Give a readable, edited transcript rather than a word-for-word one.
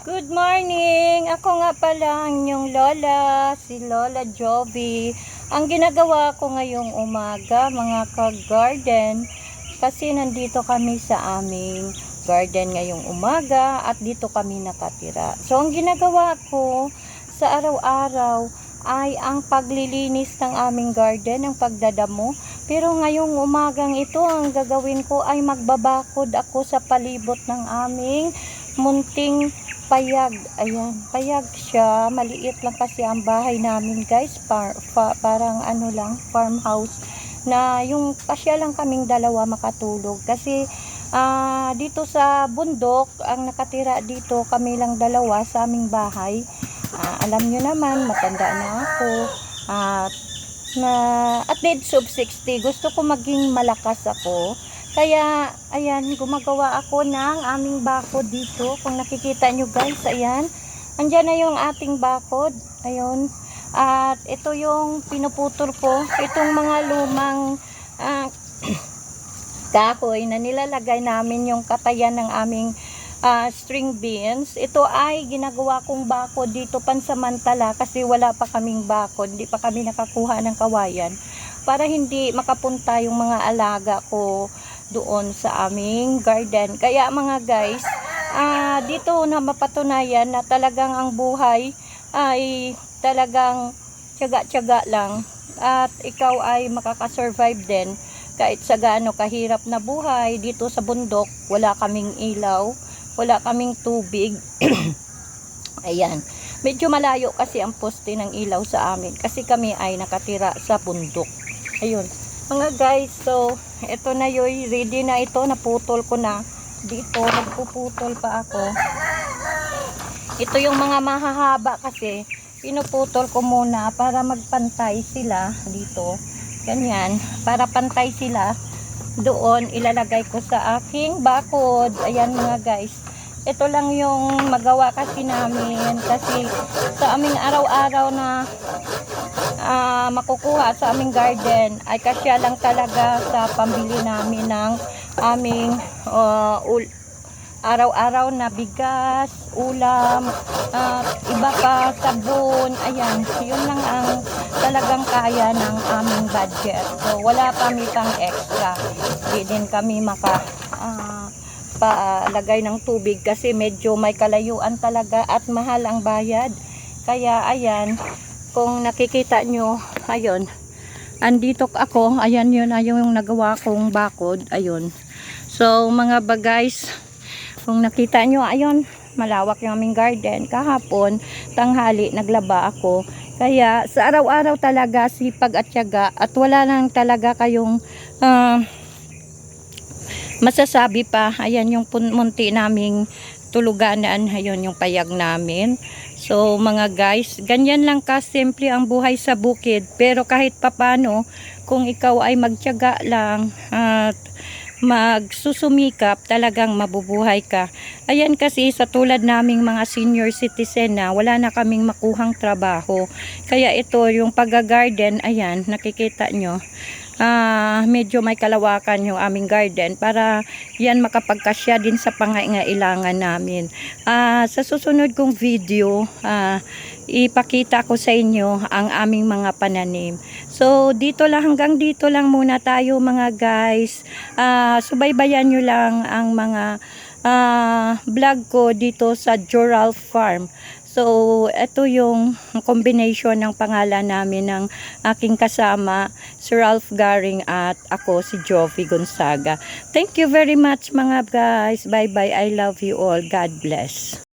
Good morning! Ako nga pala ang inyong lola, si Lola Jovi. Ang ginagawa ko ngayong umaga, mga ka-garden, kasi nandito kami sa aming garden ngayong umaga at dito kami nakatira. So, ang ginagawa ko sa araw-araw ay ang paglilinis ng aming garden, ang pagdadamo. Pero ngayong umagang ito, ang gagawin ko ay magbabakod ako sa palibot ng aming munting payag. Ayan, payag siya. Maliit lang kasi ang bahay namin, guys. Parang ano lang, farmhouse. Na yung pasya lang kaming dalawa makatulog. Kasi dito sa bundok, ang nakatira dito kami lang dalawa sa aming bahay. Alam nyo naman, matanda na ako. At the age of 60, gusto ko maging malakas ako. Kaya, ayan, gumagawa ako ng aming bakod dito. Kung nakikita nyo guys, ayan. Andyan na yung ating bakod. Ayun. At ito yung pinuputol ko. Itong mga lumang kahoy na nilalagay namin yung katayan ng aming string beans. Ito ay ginagawa kong bakod dito pansamantala kasi wala pa kaming bakod. Hindi pa kami nakakuha ng kawayan. Para hindi makapunta yung mga alaga ko doon sa aming garden. Kaya mga guys, dito na mapatunayan na talagang ang buhay ay talagang tiyaga-tiyaga lang at ikaw ay makakasurvive din kahit sa gaano kahirap na buhay. Dito sa bundok, wala kaming ilaw, wala kaming tubig. Ayan, medyo malayo kasi ang poste ng ilaw sa amin kasi kami ay nakatira sa bundok. Ayun mga guys, so ito na yun, ready na ito, naputol ko na dito, nagpuputol pa ako. Ito yung mga mahahaba kasi pinuputol ko muna para magpantay sila dito, ganyan, para pantay sila doon. Ilalagay ko sa aking bakod. Ayan mga guys, ito lang yung magawa kasi namin kasi sa aming araw-araw na makukuha sa aming garden ay kasya lang talaga sa pambili namin ng aming araw-araw na bigas, ulam, iba pa, sabon. Ayan, yun lang ang talagang kaya ng aming budget. So wala kami pang extra. Hindi din kami palagay ng tubig kasi medyo may kalayuan talaga at mahal ang bayad. Kaya ayan, kung nakikita nyo, ayun, andito ako, ayan yun, ayun yung nagawa kong bakod, ayun. So mga guys, kung nakita nyo, ayun, malawak yung aming garden. Kahapon, tanghali, naglaba ako. Kaya sa araw-araw talaga, sipag at tiyaga, at wala nang talaga kayong masasabi pa. Ayan yung munti naming tuluganan, ayun yung payag namin. So mga guys, ganyan lang kasimple ang buhay sa bukid. Pero kahit papano, kung ikaw ay magtiyaga lang at magsusumikap, talagang mabubuhay ka. Ayan kasi sa tulad naming mga senior citizen na wala na kaming makuhang trabaho. Kaya ito yung pag-garden, ayan, nakikita nyo. Medyo may kalawakan yung aming garden para yan makapagkasya din sa pangangailangan namin. Sa susunod kong video, ipakita ko sa inyo ang aming mga pananim. So dito lang, hanggang dito lang muna tayo mga guys. Subaybayan nyo lang ang mga vlog ko dito sa Joral Farm. So, ito yung combination ng pangalan namin ng aking kasama, si Ralph Garing, at ako, si Jovi Gonzaga. Thank you very much mga guys. Bye-bye. I love you all. God bless.